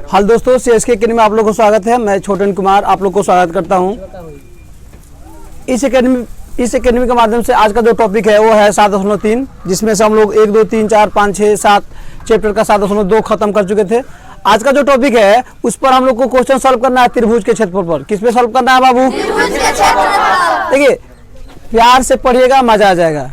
Hello दोस्तों, CSK academy में आप लोगों को स्वागत है। मैं छोटन कुमार आप लोग को स्वागत करता हूं। इस एकेडमी के माध्यम से आज का जो टॉपिक है वो है 7.3, जिसमें से हम लोग 1, 2, 3, 4, 5, 6, 7 चैप्टर का 7.2 खत्म कर चुके थे। आज का जो टॉपिक है उस पर हम लोग को क्वेश्चन सॉल्व करना है त्रिभुज के क्षेत्रफल पर। किस पे सॉल्व करना है बाबू? देखिए, प्यार से पढ़िएगा, मजा आ जाएगा।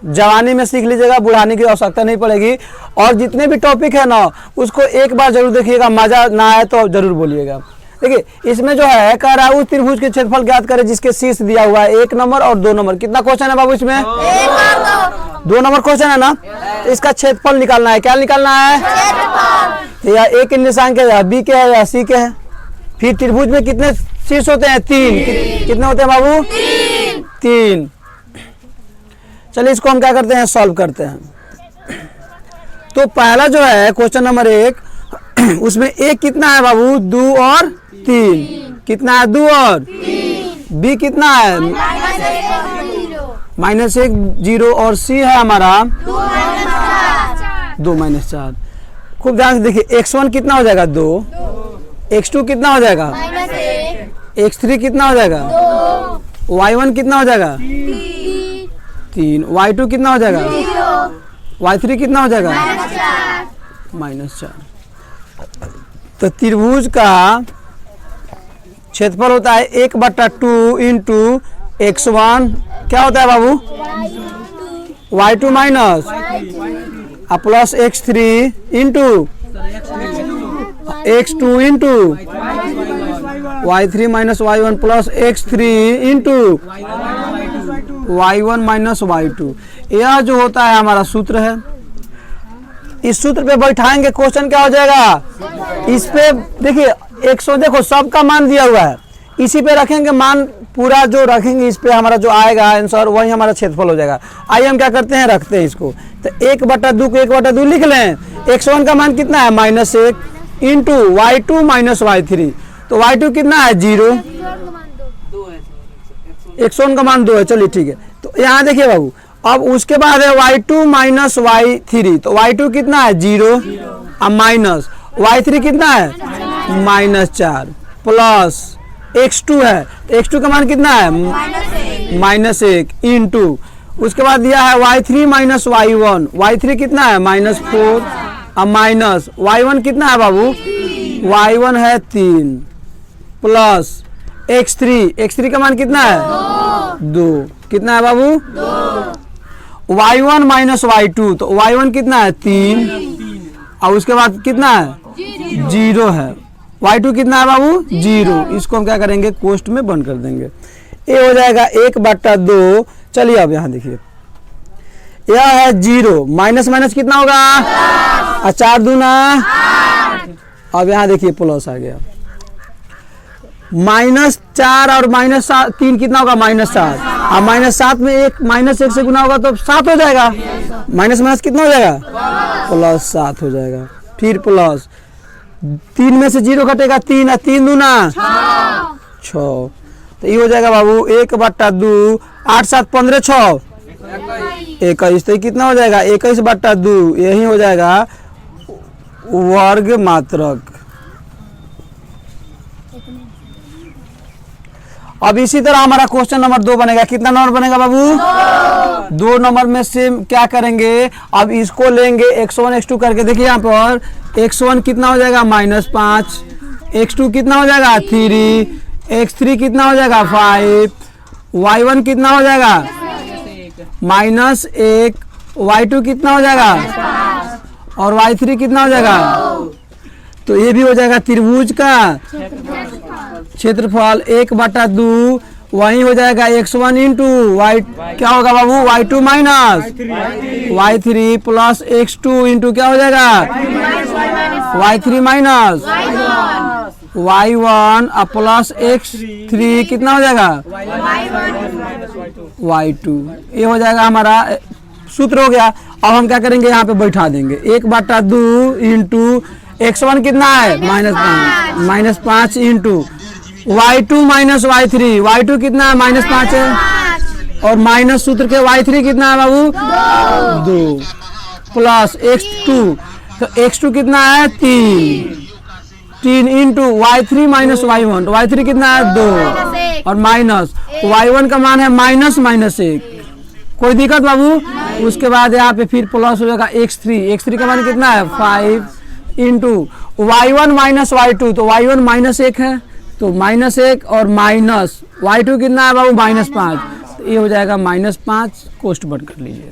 जवानी में सीख लीजिएगा, बुढ़ाने की आवश्यकता नहीं पड़ेगी। और जितने भी टॉपिक है ना उसको एक बार जरूर देखिएगा, मजा ना आए तो जरूर बोलिएगा। देखिए, इसमें जो है कह रहा है उस त्रिभुज के क्षेत्रफल ज्ञात करें जिसके शीर्ष दिया हुआ है 1 नंबर और 2 नंबर। कितना क्वेश्चन है बाबू इसमें? 2 नंबर क्वेश्चन है ना। इसका क्षेत्रफल निकालना है। क्या निकालना है? या ए के निशान के है, बी के है या सी के है। फिर त्रिभुज में कितने शीर्ष होते हैं? 3। कितने होते हैं बाबू? 3। चलिए इसको हम क्या करते हैं, सॉल्व करते हैं। तो पहला जो है क्वेश्चन नंबर 1, उसमें एक कितना है बाबू? 2 और 3। कितना है? 2 और बी कितना है? -1, 0 और सी है हमारा 2 - 4। खूब ध्यान से देखिए, x1 कितना हो जाएगा? 2। x2 कितना हो जाएगा? x3 कितना हो जाएगा? y1 कितना हो जाएगा? 3। y2 कितना हो जाएगा? y3 कितना हो जाएगा? -4। तो त्रिभुज का क्षेत्रफल होता है 1/2 इंटू x1 क्या होता है बाबू? y2 minus plus x3 into x2 into y3 minus y1 plus x3 into y1 minus y2। यह जो होता है हमारा सूत्र है। इस सूत्र पे बैठाएंगे, क्वेश्चन क्या हो जाएगा? इस पे देखिए 100, देखो सबका मान दिया हुआ है, इसी पे रखेंगे मान पूरा जो रखेंगे इस पे हमारा जो आएगा आंसर वही हमारा क्षेत्रफल हो जाएगा। आइए हम क्या करते हैं, रखते हैं इसको। तो 1/2 को 1/2 लिख लें। x1 का मान कितना है? -1 इंटू y2 माइनस y3। तो y2 कितना है? 0। x1 का मान 2 है। चलिए ठीक है। तो यहाँ देखिए बाबू, अब उसके बाद है y2 माइनस y3। तो y2 कितना है? 0। अब माइनस y3 कितना है? -4 प्लस x2 है। x2 का मान कितना है? -1 इंटू उसके बाद दिया है y3 माइनस y1। y3 कितना है? -4। अब माइनस y1 कितना है बाबू? y1 है 3 प्लस x3 का मान कितना है? 2। कितना है बाबू? 2। y1 minus y2। तो y1 कितना है? 3। और उसके बाद कितना है? 0 है। y2 कितना है बाबू? 0। इसको हम क्या करेंगे, कोष्ठ में बंद कर देंगे। ये हो जाएगा 1/2। चलिए अब यहाँ देखिए, यह है 0 माइनस माइनस कितना होगा? 4 दूना। अब यहाँ देखिए प्लस आ गया। -4 और -3 कितना होगा? -7। अब -7 में -1 से गुना होगा तो 7 हो जाएगा। माइनस माइनस कितना हो जाएगा? +7 हो जाएगा। फिर प्लस 3 में से 0 घटेगा 3 और 3 दूना 6। तो ये हो जाएगा बाबू 1/2। 8 7 15 6 21। तो कितना हो जाएगा? 21/2। यही हो जाएगा वर्ग मात्रक। अब इसी तरह हमारा क्वेश्चन नंबर 2 बनेगा। कितना नंबर बनेगा बाबू? 2 नंबर में से क्या करेंगे, अब इसको लेंगे x1 x2 करके। देखिए यहाँ पर x1 कितना हो जाएगा? -5। x2 कितना हो जाएगा? 3। x3 कितना हो जाएगा? 5। y1 कितना हो जाएगा? -1। y2 कितना हो जाएगा? और y3 कितना हो जाएगा? तो ये भी हो जाएगा त्रिभुज का क्षेत्रफल 1/2। वही हो जाएगा x1 इंटू y क्या होगा बाबू? y2 minus y3 plus x2 into क्या हो जाएगा? y3 minus y1 plus x3 कितना हो जाएगा? y2। ये हो जाएगा हमारा सूत्र हो गया। अब हम क्या करेंगे, यहाँ पे बैठा देंगे 1/2 इंटू x1 कितना है? -5 into y2 minus y3। y2 कितना है? -5 है। और माइनस सूत्र के y3 कितना है बाबू? 2 प्लस x2। तो x2 कितना है? 3 16 into y3 minus y1, y3 कितना है 2 और माइनस y1 का मान है माइनस माइनस 1। कोई दिक्कत बाबू? उसके बाद यहाँ पे फिर प्लस हो जाएगा x3 का मान कितना है 5 इंटू y1 माइनस y2, तो y1 माइनस 1 है तो माइनस 1 और माइनस y2 कितना है बाबू माइनस 5, तो ये हो जाएगा माइनस 5। कोष्ट बंद कर लीजिए।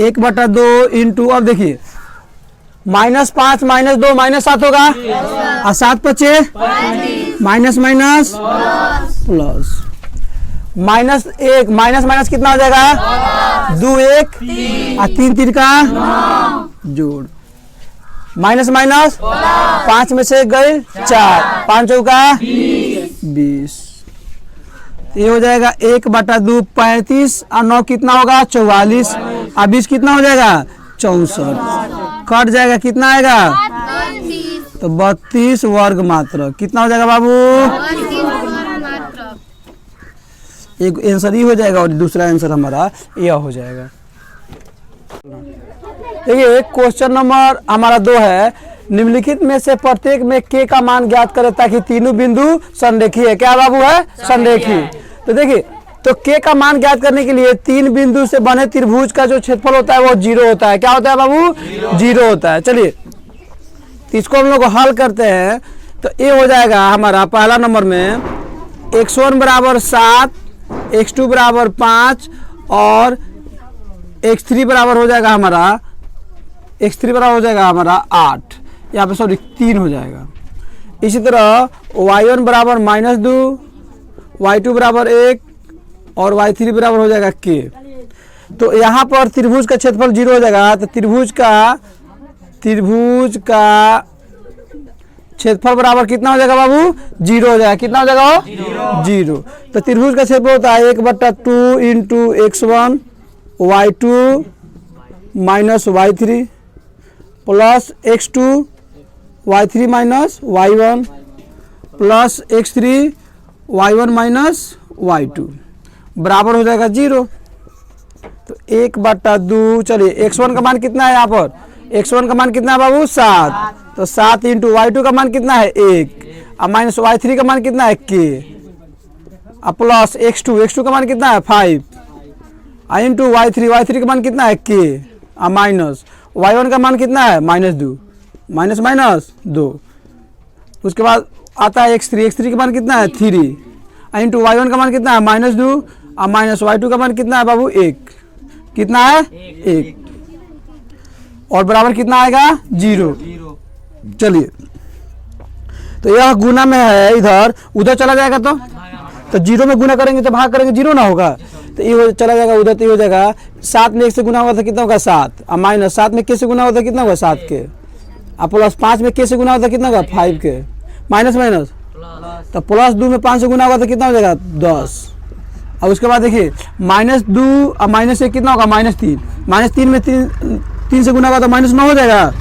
1/2 इंटू, अब देखिए माइनस 5 माइनस 2 माइनस 7 होगा और 7 5 minus minus plus minus 1 minus minus कितना हो जाएगा 2 1 और 3 3 का जोड़ माइनस माइनस 5 में से गए 4 5 चौका 20, ये हो जाएगा 1/2 35 और 9 कितना होगा 44 और 20 कितना हो जाएगा 64, कट जाएगा कितना आएगा तो 32 वर्ग मात्र। कितना हो जाएगा बाबू? एक आंसर ही हो जाएगा और दूसरा आंसर हमारा यह हो जाएगा। देखिए क्वेश्चन नंबर हमारा 2 है, निम्नलिखित में से प्रत्येक में k का मान ज्ञात करें ताकि तीनों बिंदु संरेखी है। क्या बाबू है? संरेखी। तो देखिए तो k का मान ज्ञात करने के लिए 3 बिंदु से बने त्रिभुज का जो क्षेत्रफल होता है वो 0 होता है। क्या होता है बाबू? 0 होता है। चलिए इसको हम लोग हल करते हैं तो ये हो जाएगा हमारा पहला नंबर में x1 बराबर 7, x2 बराबर 5 और x3 बराबर हो जाएगा हमारा 8, यहाँ पे सॉरी 3 हो जाएगा। इसी तरह y1 बराबर -2, y2 बराबर 1 और y3 बराबर हो जाएगा k। तो यहाँ पर त्रिभुज का क्षेत्रफल 0 हो जाएगा, तो त्रिभुज का क्षेत्रफल बराबर कितना हो जाएगा बाबू? 0 हो जाएगा। कितना हो जाएगा? 0। तो त्रिभुज का क्षेत्रफल होता है 1/2 into x1 y2 minus y3 plus x2 y3 minus y1 plus x3 y1 minus y2 बराबर हो जाएगा 0। तो 1/2, चलिए x1 का मान कितना है यहाँ पर? x1 का मान कितना है बाबू? 7, तो 7 इंटू y2 का मान कितना है 1 और माइनस y3 का मान कितना है k और प्लस x2 का मान कितना है 5 और इंटू y3 का मान कितना है k और माइनस y1 का मान कितना है -2 माइनस 2। उसके बाद आता है x3 का मान कितना है 3 और इंटू y1 का मान कितना है -2 और माइनस y2 का मान कितना है बाबू 1, कितना है 1 और बराबर कितना आएगा 0। चलिए तो यह गुना में है, इधर उधर चला जाएगा तो 0 में गुना करेंगे तो भाग करेंगे 0 ना होगा, तो ये चला जाएगा उधर, तो ये हो जाएगा 7 में 1 से गुना होगा तो कितना होगा 7 और माइनस 7 में k से गुना होगा तो कितना होगा 7 के और प्लस 5 में k से गुना होगा तो कितना होगा 5 के माइनस तो प्लस 2 में 5 से गुना होगा तो कितना हो जाएगा 10 और उसके बाद देखिए -2 और माइनस 1 कितना होगा -3 में 3 से गुना होगा तो -9 हो जाएगा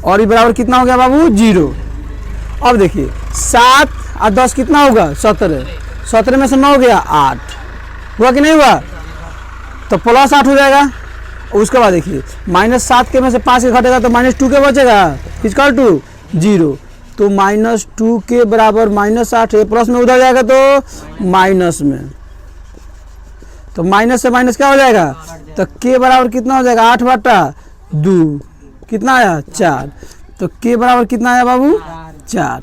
और ये बराबर कितना हो गया बाबू 0। अब देखिए 7 और 10 कितना होगा 17 में से 9 हो गया 8, हुआ कि नहीं हुआ? तो प्लस 8 हो जाएगा। उसके बाद देखिए -7 के में से 5 के घटेगा तो -2 के बचेगा इक्वल टू 0, तो -2 के बराबर -8 है, प्लस में उधर जाएगा तो माइनस में, तो माइनस से माइनस क्या हो जाएगा तो k बराबर कितना हो जाएगा 8/2 कितना आया 4, तो k बराबर कितना आया बाबू 4।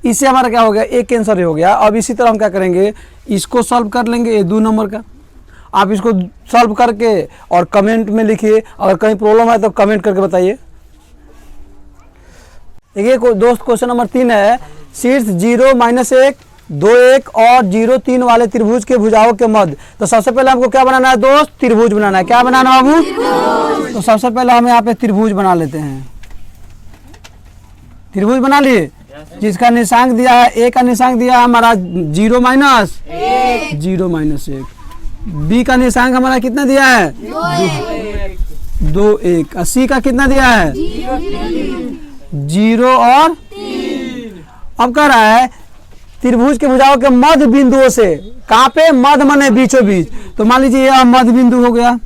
इससे हमारा क्या हो गया एक आंसर हो गया। अब इसी तरह हम क्या करेंगे इसको सॉल्व कर लेंगे 2 नंबर का। आप इसको सॉल्व करके और कमेंट में लिखिए, अगर कहीं प्रॉब्लम है तो कमेंट करके बताइए। देखिए दोस्त क्वेश्चन नंबर 3 है, शीर्ष 0 -1 2 1 और 0 3 वाले त्रिभुज के भुजाओं के मध्य। तो सबसे पहले हमको क्या बनाना है दोस्त? त्रिभुज बनाना है। क्या बनाना बाबू? तो सबसे पहले हम यहाँ पे त्रिभुज बना लेते हैं। त्रिभुज बना लिए, जिसका निशांक दिया है a का निशांक दिया है हमारा 0 -1, b का निशांक हमारा कितना दिया है 2 1 और c का कितना दिया है 0 और 3। अब कह रहा है त्रिभुज के भुजाओं के मध्य बिंदुओं से, कहाँ पे? मध्य माने बीचों बीच, तो मान लीजिए यह मध्य बिंदु हो गया,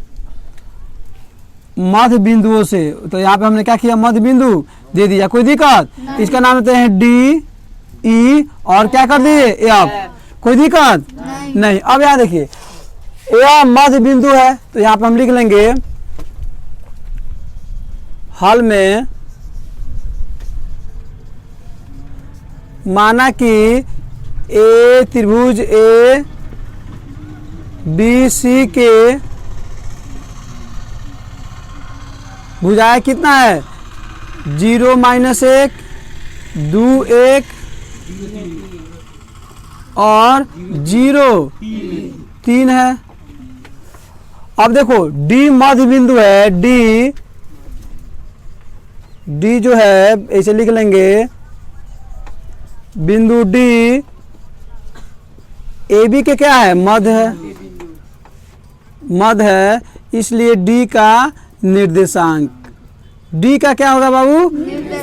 मध्य बिंदुओं से। तो यहाँ पे हमने क्या किया, मध्य बिंदु दे दिया, कोई दिक्कत? इसका नाम देते हैं डी ई और क्या कर दिए एफ, कोई दिक्कत नहीं। अब यहाँ देखिए यह मध्य बिंदु है तो यहाँ पे हम लिख लेंगे हल में माना कि ए त्रिभुज ए बी सी के भुजाएं कितना है, 0 -1 2 1 और 0 3 है। अब देखो डी मध्य बिंदु है, डी जो है ऐसे लिख लेंगे बिंदु डी ए बी के क्या है, मध्य है, मध्य है, इसलिए डी का निर्देशांक, डी का क्या होगा बाबू,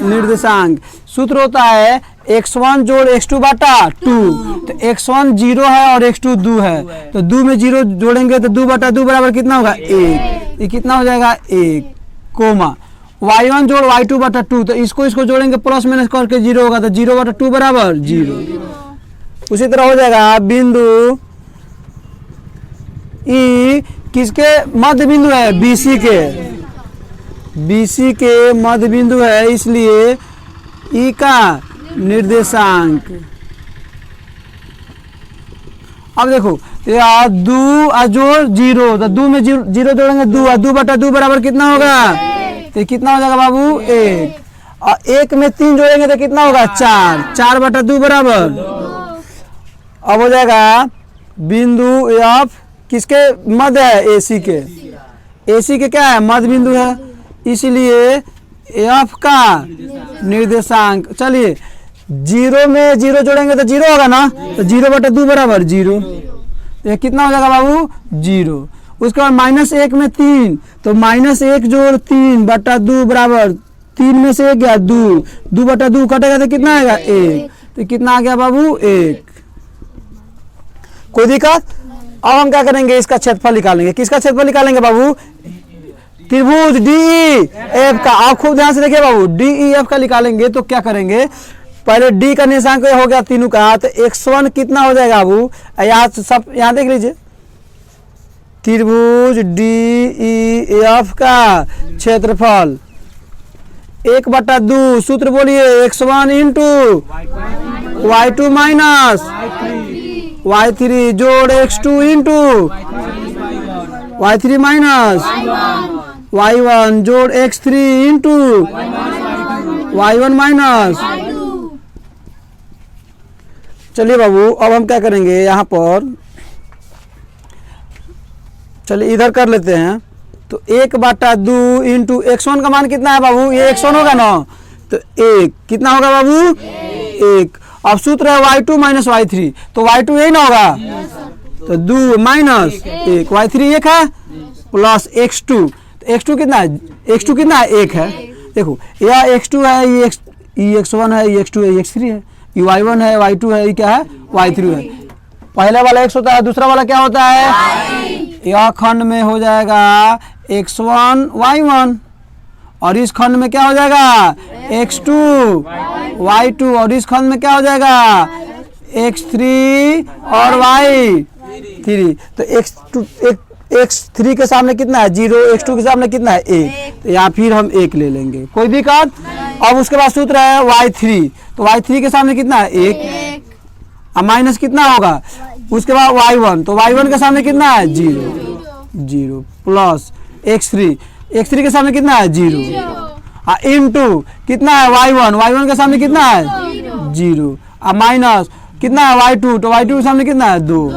निर्देशांक। सूत्र होता है x1 जोड़ x2 बटा 2। तो x1 0 है और x2 2 है, तो 2 में 0 जोड़ेंगे तो 2 बटा 2 बराबर कितना होगा 1, ये कितना हो जाएगा 1, कोमा y1 जोड़ y2 बटा 2। तो इसको जोड़ेंगे प्लस माइनस करके 0 होगा, तो 0 बटा 2 बराबर 0। उसी तरह हो जाएगा बिंदु ई किसके मध्य बिंदु है, BC के, BC के मध्य बिंदु है, इसलिए ई का निर्देशांक। अब देखो या 2 जोड़ 0, तो 2 में 0 जोड़ेंगे 2 बटा 2 बराबर कितना होगा, तो कितना हो जाएगा बाबू 1, और 1 में 3 जोड़ेंगे तो कितना होगा 4 बटा 2 बराबर। अब हो जाएगा बिंदु एफ किसके मध्य है, AC के, AC के क्या है, मध्य बिंदु है, इसलिए एफ का निर्देशांक। चलिए 0 में 0 जोड़ेंगे तो 0 होगा ना, तो 0 बटा 2 बराबर 0, ये कितना हो जाएगा बाबू 0। उसके बाद -1 में 3, तो -1 जोड़ 3 बटा 2 बराबर 3 में से 1 गया 2 बटा 2 कटेगा तो कितना आएगा 1, तो कितना आ गया बाबू 1, कोई दिक्कत। अब हम क्या करेंगे, इसका क्षेत्रफल निकालेंगे। किसका क्षेत्रफल निकालेंगे बाबू, त्रिभुज डी एफ का। आप खूब ध्यान से देखिए बाबू, डी ई एफ का निकालेंगे तो क्या करेंगे, पहले डी का निर्देशांक हो गया तीनों का, तो x1 कितना हो जाएगा बाबू, यहाँ देख लीजिए, त्रिभुज डी ई एफ का क्षेत्रफल 1 बटा 2, सूत्र बोलिए x1 into y2 minus y3 जोड़ x2 into y3 minus y1 जोड़ x3 इंटू y1 माइनस। चलिए बाबू अब हम क्या करेंगे, यहाँ पर चलिए इधर कर लेते हैं, तो 1 बटा 2 इंटू x1 का मान कितना है बाबू, ये x1 होगा ना, तो 1 कितना होगा बाबू 1। अब सूत्र है y2 माइनस y3, तो y2 यही ना होगा, तो 2 माइनस 1, y3 1 है प्लस x2, तो x2 कितना है, x2 कितना है 1 है। देखो यह x2 है, ये x1 है, ये x2 है, ये x3 है, ये y1 है, y2 है, ये क्या है y3 है। पहले वाला x होता है, दूसरा वाला क्या होता है, यह खंड में हो जाएगा x1 y1, और इस खंड में क्या हो जाएगा x2 y2, और इस खंड में क्या हो जाएगा x3 और y3। तो x3 के सामने कितना है 0, x2 के सामने कितना है 1, तो यहाँ फिर हम 1 ले लेंगे, कोई दिक्कत। अब उसके बाद सूत्र है y3, तो y3 के सामने कितना है 1, अब माइनस कितना होगा, उसके बाद y1, तो y1 के सामने कितना है 0 प्लस x3 के सामने कितना है 0, इनटू कितना है y1 के सामने कितना है 0, अब माइनस कितना है y2, तो y2 के सामने कितना है 2।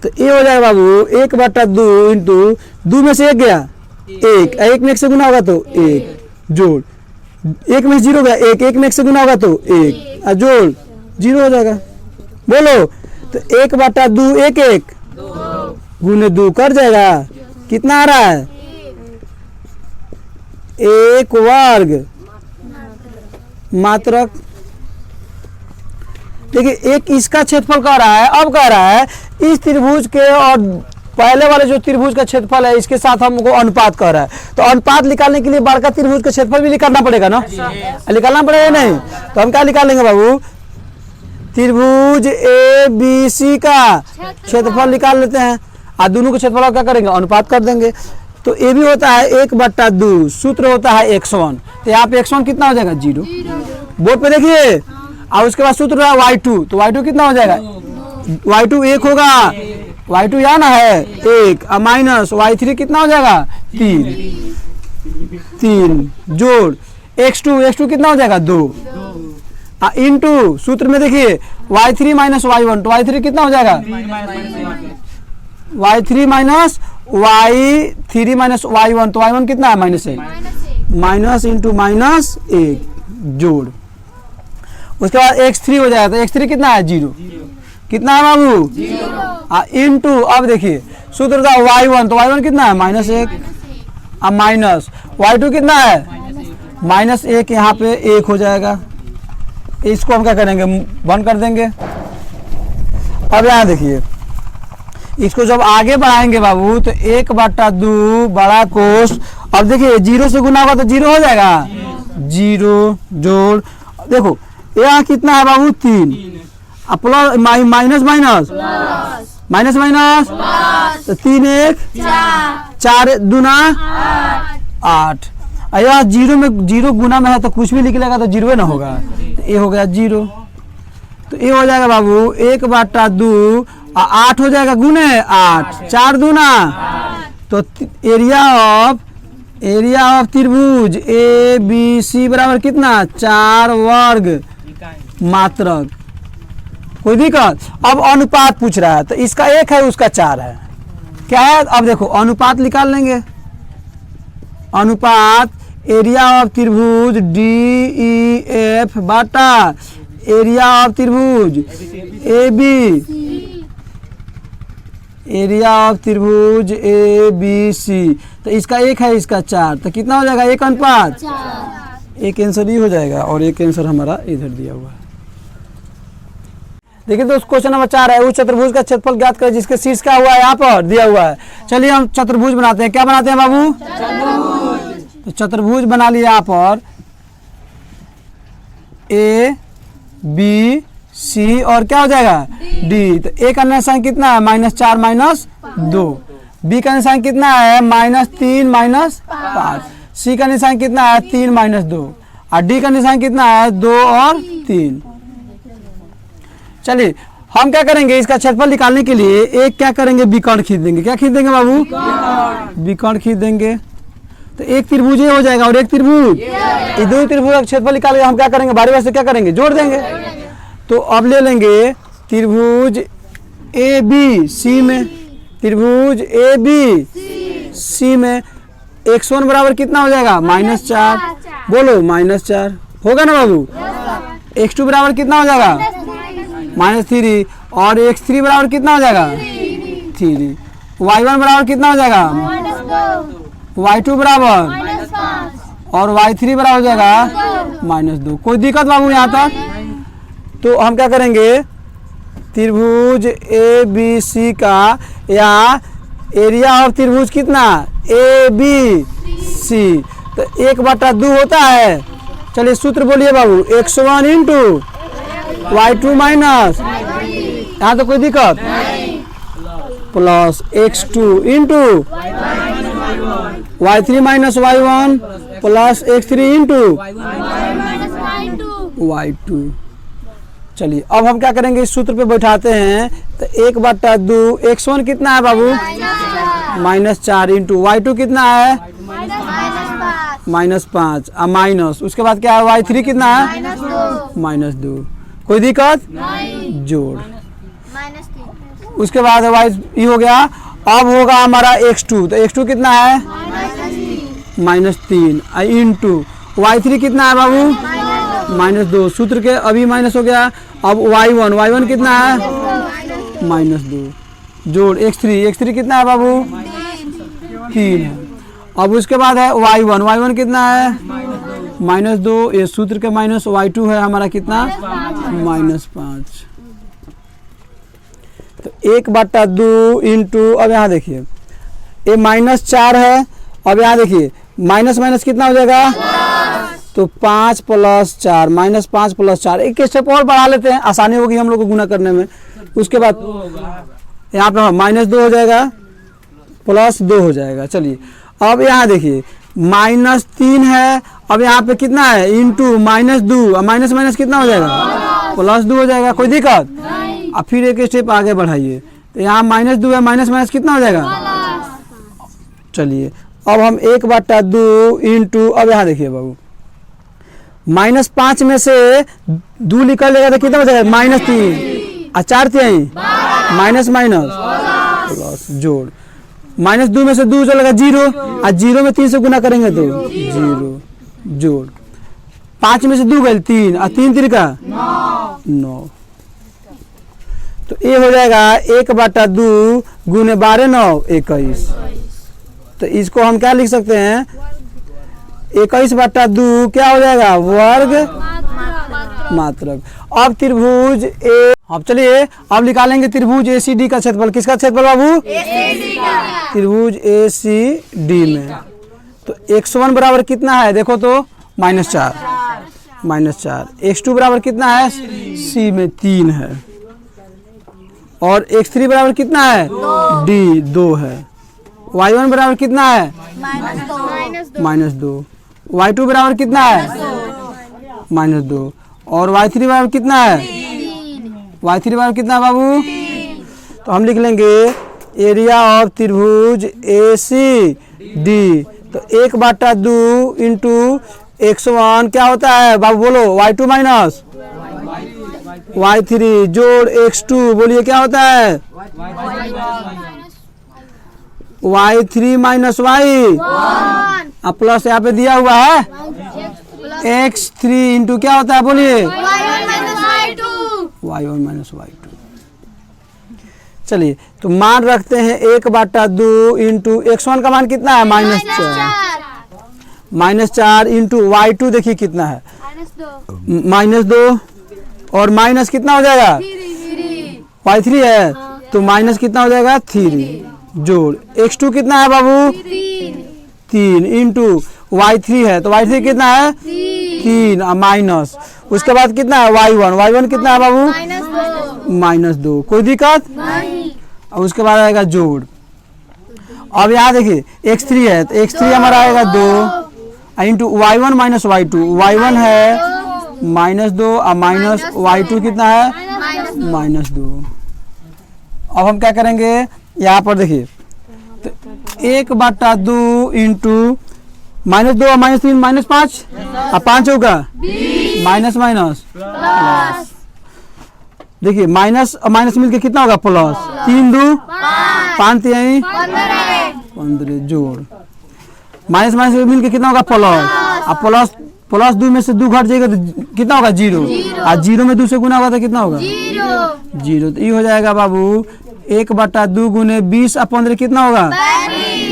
तो ये हो जाएगा बाबू 1 बटा 2 इंटू 2 में से 1 गया 1 में 1 से गुना होगा तो 1 जोड़ 1 में 0 गया 1 में 1 से गुना होगा तो 1 जोड़ 0 हो जाएगा। बोलो तो 1 बटा 2 1 गुने 2 कर जाएगा, कितना आ रहा है 1 वर्ग मात्रक। देखिए एक इसका क्षेत्रफल कह रहा है, अब कह रहा है इस त्रिभुज के और पहले वाले जो त्रिभुज का क्षेत्रफल है इसके साथ हमको अनुपात कर रहा है, तो अनुपात निकालने के लिए बड़का त्रिभुज का क्षेत्रफल भी निकालना पड़ेगा ना, निकालना पड़ेगा नहीं? तो हम क्या निकालेंगे बाबू, त्रिभुज ए बी सी का क्षेत्रफल निकाल लेते हैं और दोनों के क्षेत्रफल क्या करेंगे, अनुपात कर देंगे। तो ए भी होता है 1/2, सूत्र होता है x1, तो यहाँ पे x1 कितना हो जाएगा 0, बोर्ड पे देखिए। और उसके बाद सूत्र है y2, तो y2 कितना हो जाएगा, y2 1 होगा, y2 यहाँ ना है 1, और माइनस y3 कितना हो जाएगा 3 जोड़ x2 कितना हो जाएगा 2 इंटू सूत्र में देखिए y3 माइनस y1, तो y3 कितना हो जाएगा y3 माइनस y1, तो y1 कितना है -1, माइनस इंटू माइनस 1 जोड़, उसके बाद x3 हो जाएगा, तो x3 कितना है 0, कितना है बाबू इंटू, अब देखिए सूत्र था y1, तो y1 कितना है -1, अब माइनस y2 कितना है -1, यहाँ पे 1 हो जाएगा। इसको हम क्या करेंगे, बंद कर देंगे। अब यहाँ देखिए इसको जब आगे बढ़ाएंगे बाबू तो 1/2 बड़ा कोष, अब देखिए 0 से गुना होगा तो 0 हो जाएगा, 0 जोड़, देखो यहाँ कितना है बाबू 3, अब प्लस माइनस तो 3 1 4 दूना 8, यहाँ 0 में 0 गुना में है तो कुछ भी निकलेगा तो 0 ना होगा, तो ये हो गया 0, तो ये हो जाएगा बाबू 1/2 और 8 हो जाएगा गुने 8, 4 दूना, तो एरिया ऑफ त्रिभुज ए बी सी बराबर कितना 4 वर्ग मात्रक। कोई दिक्कत? अब अनुपात पूछ रहा है, तो इसका 1 है उसका 4 है, क्या है, अब देखो अनुपात निकाल लेंगे। अनुपात एरिया ऑफ त्रिभुज D E F Bata area of त्रिभुज ए बी सी, तो इसका 1 है इसका 4, तो कितना हो जाएगा 1 अनुपात 1, आंसर ही हो जाएगा, और एक आंसर हमारा इधर दिया हुआ है। देखिए दोस्त क्वेश्चन नंबर 4 है, उस चतुर्भुज का क्षेत्रफल ज्ञात करें जिसके शीर्ष क्या हुआ है, यहाँ पर दिया हुआ है। चलिए हम चतुर्भुज बनाते हैं, क्या बनाते हैं बाबू, तो चतुर्भुज बना लिया यहाँ पर ए बी सी और क्या हो जाएगा डी, तो ए का निशान कितना है -4 -2, बी का निशान कितना है -3 -5, सी का निशान कितना है 3 -2, और डी का निशान कितना है 2 और 3। चलिए हम क्या करेंगे, इसका क्षेत्रफल निकालने के लिए एक क्या करेंगे, विकर्ण खींच देंगे। क्या खींच देंगे बाबू, विकर्ण खींच देंगे, तो एक त्रिभुज ये हो जाएगा और एक त्रिभुज, ये दो त्रिभुज का क्षेत्रफल निकाल के हम क्या करेंगे, बारी बारी से क्या करेंगे, जोड़ देंगे। तो अब ले लेंगे त्रिभुज ए बी सी में, त्रिभुज ए बी सी में x1 बराबर कितना हो जाएगा -4, बोलो -4 होगा ना बाबू, x2 बराबर कितना हो जाएगा -3, और x3 बराबर कितना हो जाएगा 3, y1 बराबर कितना हो जाएगा y2 बराबर, और y3 बराबर हो जाएगा -2। कोई दिक्कत बाबू यहाँ तक? तो हम क्या करेंगे, त्रिभुज ए बी सी का या एरिया ऑफ त्रिभुज कितना ए बी सी, तो 1/2 होता है। चलिए सूत्र बोलिए बाबू, x1 इंटू y2 माइनस, यहाँ तो कोई दिक्कत, plus x2 into y3 minus y1 plus x3 into y2। चलिए अब हम क्या करेंगे, इस सूत्र पे बैठाते हैं, तो 1/2 x1 कितना है बाबू -4 इंटू y2 कितना है -5, और माइनस उसके बाद क्या है y3 कितना है -2। कोई दिक्कत? जोड़, उसके बाद y ये हो गया। अब होगा हमारा x2, तो x2 कितना है -3 इंटू y3 कितना है बाबू -2, सूत्र के अभी माइनस हो गया। अब y1 कितना है -2 जोड़ x3 कितना है बाबू 3 है। अब उसके बाद है y1 कितना है -2, ये सूत्र के माइनस y2 है हमारा कितना -5। तो 1/2 इंटू, अब यहाँ देखिए ये -4 है। अब यहाँ देखिए माइनस माइनस कितना हो जाएगा, तो 5 + 4 -5 + 4। एक स्टेप और बढ़ा लेते हैं, आसानी होगी हम लोग को गुना करने में। उसके बाद यहाँ पे -2 हो जाएगा, +2 हो जाएगा। चलिए अब यहाँ देखिए -3 है। अब यहाँ पे कितना है, इंटू -2, माइनस माइनस कितना हो जाएगा, +2 हो जाएगा। कोई दिक्कत? अब फिर एक स्टेप आगे बढ़ाइए, तो यहाँ -2 है, माइनस माइनस कितना हो जाएगा। चलिए अब हम 1/2 इंटू, अब यहाँ देखिए बाबू -5 में से 2 निकल जाएगा तो कितना हो जाएगा, -3 और 4 3 माइनस माइनस प्लस जोड़, -2 में से 2 चलेगा 0 और 0 में 3 से गुना करेंगे तो 0 जोड़, 5 में से 2 गए 3 और 3 3 का 9। तो ये हो जाएगा 1/2 गुने 12 9 21। तो इसको हम क्या लिख सकते हैं, 21/2 क्या हो जाएगा, वर्ग मात्रक। अब त्रिभुज ए, अब चलिए अब निकालेंगे त्रिभुज ACD का क्षेत्रफल। किसका क्षेत्रफल बाबू, ACD का। त्रिभुज ACD में तो x1 बराबर कितना है, देखो तो -4 x2 बराबर कितना है, C में 3 है, और x3 बराबर कितना है, D 2 है, y1 बराबर कितना है, -2, y2 बराबर कितना है, -2, और y3 बराबर कितना है, y3 बराबर कितना है बाबू। तो हम लिख लेंगे एरिया ऑफ त्रिभुज ACD। तो 1/2 इंटू x1 क्या होता है बाबू, बोलो y2 माइनस y3 जोड़ x2, बोलिए क्या होता है, y3 माइनस y, अब प्लस यहाँ पे दिया हुआ है x3 इंटू क्या होता है, बोलिए y1 माइनस y2। चलिए तो मान रखते हैं 1/2 इंटू x1 का मान कितना है, -4 इंटू y2 देखिए कितना है, -2, और माइनस कितना हो जाएगा, y3 है तो माइनस कितना हो जाएगा 3, जोड़ x2 कितना है बाबू, 3 इंटू y3 है तो y3 कितना है, 3 माइनस, उसके बाद कितना है y1 कितना है बाबू, -2। कोई दिक्कत नहीं। और उसके बाद आएगा जोड़। अब यहाँ देखिए x3 है तो x3 हमारा आएगा 2 into y1 minus y2, y1 है -2 और माइनस y2 कितना है, -2। अब हम क्या करेंगे, यहाँ पर देखिए तो 1/2 इंटू -2 और -3 -5 और 5 होगा माइनस माइनस प्लस, देखिए माइनस और माइनस मिलके कितना होगा, प्लस, 3 2 5 3 15 जोड़, माइनस माइनस मिलके कितना होगा, प्लस, अब प्लस 2 में से 2 घट जाएगा तो कितना होगा, 0, और 0 में 2 से गुना होगा तो कितना होगा, 0। तो ये हो जाएगा बाबू 1/2 गुने 20 और 15 कितना होगा,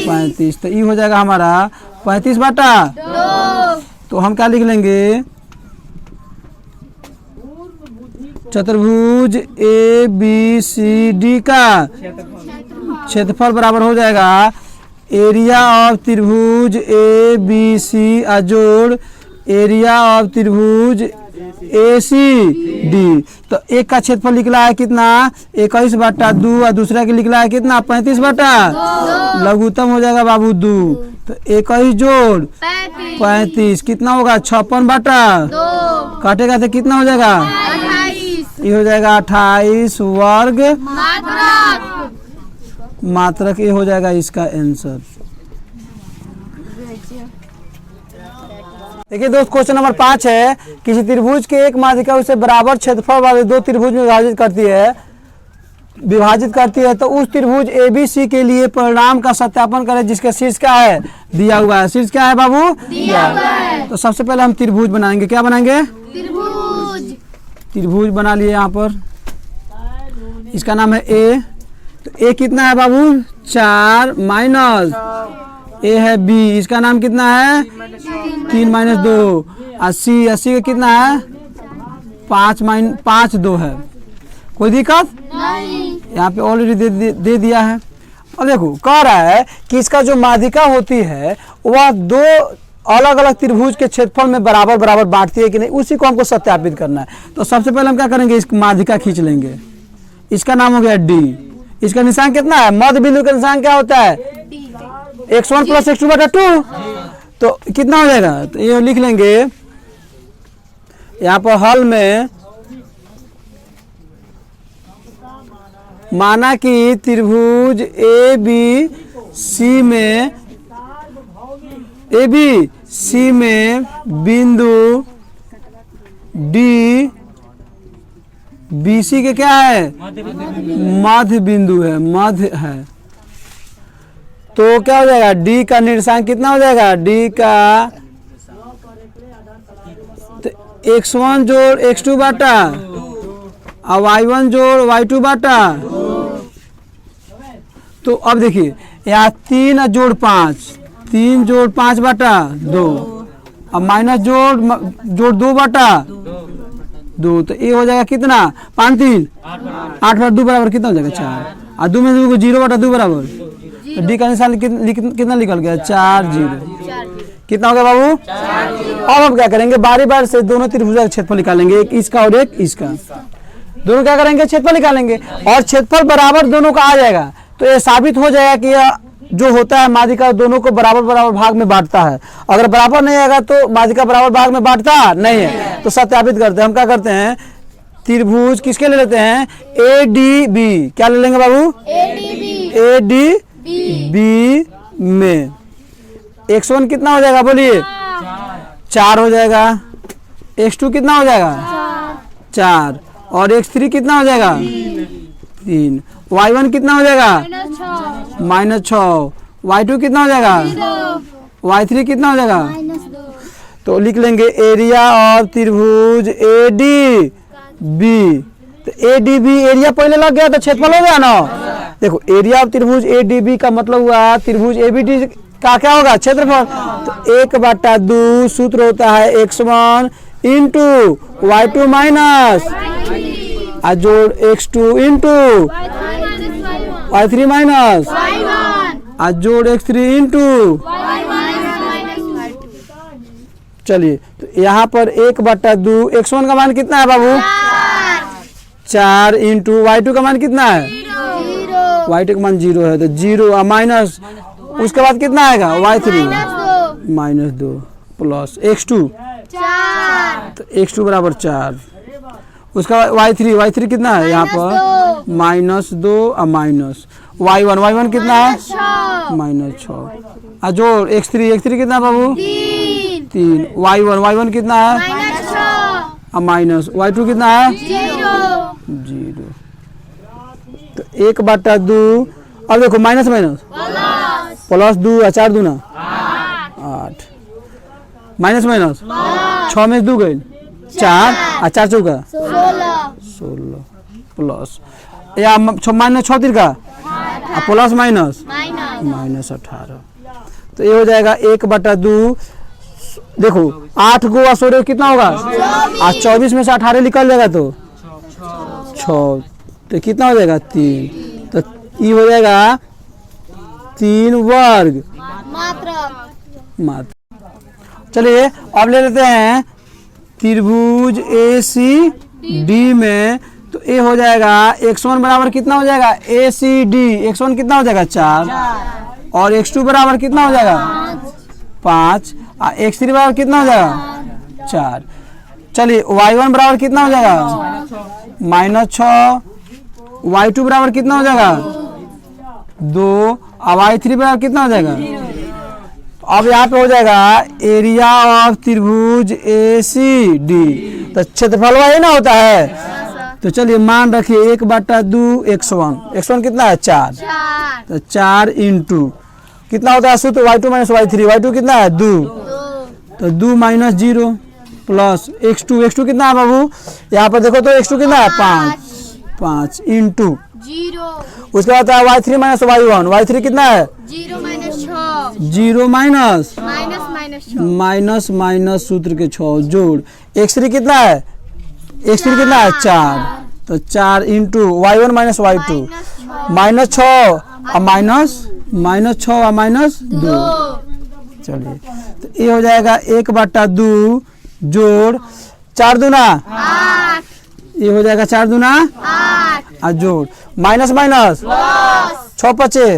35। तो ये हो जाएगा हमारा 35/2। तो हम क्या लिख लेंगे, चतुर्भुज ABCD का क्षेत्रफल बराबर हो जाएगा एरिया ऑफ त्रिभुज ABC जोड़ एरिया ऑफ त्रिभुज ACD। तो एक का क्षेत्रफल निकला है कितना, 21/2 और दूसरा के निकला है कितना, 35/2। लघुत्तम हो जाएगा बाबू 2, तो 21 जोड़ 35 कितना होगा, 56/2, काटेगा तो कितना हो जाएगा, ये हो जाएगा 28 वर्ग मात्रक। ये हो जाएगा इसका आंसर। देखिए दोस्त क्वेश्चन नंबर 5 है, किसी त्रिभुज के एक माध्यिका उसे बराबर क्षेत्रफल वाले 2 त्रिभुज में विभाजित करती है तो उस त्रिभुज ABC के लिए परिणाम का सत्यापन करें जिसका शीर्ष क्या है, दिया हुआ है। शीर्ष क्या है बाबू, दिया हुआ है। तो सबसे पहले हम त्रिभुज बनाएंगे, क्या बनाएंगे, त्रिभुज बना लिए। यहाँ पर इसका नाम है A। तो A कितना है बाबू, 4 माइनस, A है B, इसका नाम कितना है, 3 - 2, 80 का कितना है, 5 - 2 है। कोई दिक्कत नहीं। यहाँ पे ऑलरेडी दे दिया है। और देखो कह रहा है कि इसका जो माध्यिका होती है वह दो अलग अलग त्रिभुज के क्षेत्रफल में बराबर बराबर बांटती है कि नहीं, उसी को हमको सत्यापित करना है। तो सबसे पहले हम क्या करेंगे, इस माध्यिका खींच लेंगे। इसका नाम हो गया डी। इसका निशान कितना है, मध्य बिंदु का निशान क्या होता है, x1 + x2/2। तो कितना हो जाएगा, तो ये लिख लेंगे यहाँ पर हल में। माना कि त्रिभुज ए बी सी में बिंदु डी बी सी के क्या है, मध्य बिंदु है, मध्य है। तो क्या हो जाएगा, डी का निर्देशांक कितना हो जाएगा, डी का तो x1 जोड़ x2 बाटा और y1 जोड़ y2 बाटा। तो अब देखिए यहाँ 3 जोड़ 5, 3 जोड़ 5 बाटा 2 अब माइनस जोड़ 2 बाटा 2। तो ये हो जाएगा कितना, 5 3 8/2 बराबर कितना हो जाएगा 4 और 2 में 2 0/2 बराबर। तो डी का निशान कितना निकल गया, 4 0। कितना हो गया बाबू। अब हम क्या करेंगे, बारी बारी से दोनों त्रिभुज का क्षेत्रफल निकालेंगे, एक इसका और एक इसका। दोनों क्या करेंगे, क्षेत्रफल निकालेंगे और क्षेत्रफल बराबर दोनों का आ जाएगा। तो ये साबित हो जाएगा कि यह जो होता है माध्यिका दोनों को बराबर बराबर भाग में बांटता है। अगर बराबर नहीं आएगा तो माध्यिका बराबर भाग में बांटता नहीं है। तो सत्यापित करते हैं, हम क्या करते हैं, त्रिभुज किसके ले लेते हैं, ए डी बी। क्या ले लेंगे बाबू, ए डी बी में x1 कितना हो जाएगा, बोलिए 4 हो जाएगा, x2 कितना हो जाएगा 4 और x3 कितना हो जाएगा 3, y1 कितना हो जाएगा -6, y2 कितना हो जाएगा, y3 कितना हो जाएगा। तो लिख लेंगे एरिया ऑफ त्रिभुज ए डी बी। तो ए डी बी एरिया पहले लग गया तो क्षेत्रफल हो गया ना। देखो एरिया ऑफ त्रिभुज ए डी बी का मतलब हुआ त्रिभुज ए बी डी का क्या होगा, क्षेत्रफल। तो 1/2 सूत्र होता है x1 इंटू y2 माइनस जोड़ x2 इंटू y3 माइनस जोड़ x3 इंटू। चलिए तो यहाँ पर 1/2 x1 का मान कितना है बाबू, 4 इंटू y2 का मान कितना है, y2 का मान 0 है तो 0 माइनस उसके बाद कितना आएगा y3 -2 प्लस x2 तो x2 बराबर 4। उसका y3 कितना है यहाँ पर -2 और माइनस y1 कितना है -6 जोड़ x3 कितना है बाबू 3 y1 कितना है माइनस y2 कितना है 0। तो 1/2 अब देखो माइनस प्लस 2 और 4 दूना 8 माइनस 6 में 2 गए 4 और 4 चौका 16 प्लस या -6 तिरका प्लस माइनस 18। तो ये हो जाएगा 1/2। देखो 8 को और 16 कितना होगा, आज 24 में से 18 निकल जाएगा तो 6 तो कितना हो जाएगा 3। तो ये हो जाएगा 3 वर्ग मात्र। चलिए अब ले लेते हैं त्रिभुज ए सी डी में। तो ए हो जाएगा x1 बराबर कितना हो जाएगा, ए सी डी x1 कितना हो जाएगा 4 और x2 बराबर कितना हो जाएगा 5 और x3 बराबर कितना हो जाएगा 4। चलिए y1 बराबर कितना हो जाएगा -6, y2 बराबर कितना हो जाएगा 2 और y3 बराबर कितना हो जाएगा। अब यहाँ पे हो जाएगा एरिया ऑफ त्रिभुज ए सी डी। तो क्षेत्रफल वही ना होता है। तो चलिए मान रखिए 1/2 x1 कितना है 4 तो 4 इंटू कितना होता है सूत्र y2 माइनस y3 कितना है 2 तो 2 - 0 प्लस x2 कितना है बाबू, यहाँ पर देखो तो x2 कितना है 5 इंटू 0 उसके बाद y3 माइनस y1 कितना है 0 माइनस सूत्र के 6 जोड़ x3 कितना है 4 तो तो 4 इंटू y1 माइनस y2 -6 और -6 और -2। चलिए तो ये हो जाएगा 1/2 जोड़ 4 दूना 8, ये हो जाएगा 4 दूना 8, और जोड़ माइनस 6 पचे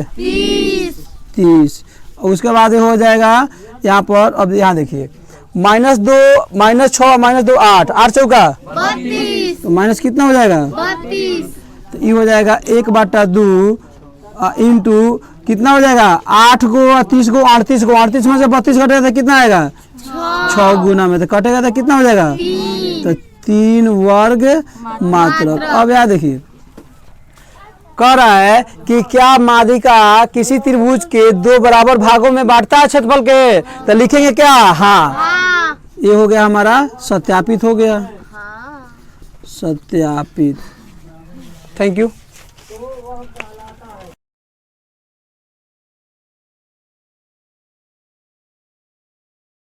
30। और उसके बाद ये हो जाएगा यहाँ पर, अब यहाँ देखिए -2 -6 -2 8 8 चौका 32, तो माइनस कितना हो जाएगा 32, तो ये हो जाएगा 1/2 इंटू कितना हो जाएगा 8 को 30 को 38 को 38 में से 32 कटेगा तो कितना आएगा 6 गुना में तो कटेगा तो कितना हो जाएगा तो 3 वर्ग मात्रक। अब यहाँ देखिए कह रहा है कि क्या माध्यिका किसी त्रिभुज के 2 बराबर भागों में बांटता है क्षेत्रफल के, तो लिखेंगे क्या हाँ। हाँ, ये हो गया हमारा सत्यापित हो गया, हाँ। सत्यापित। Thank you.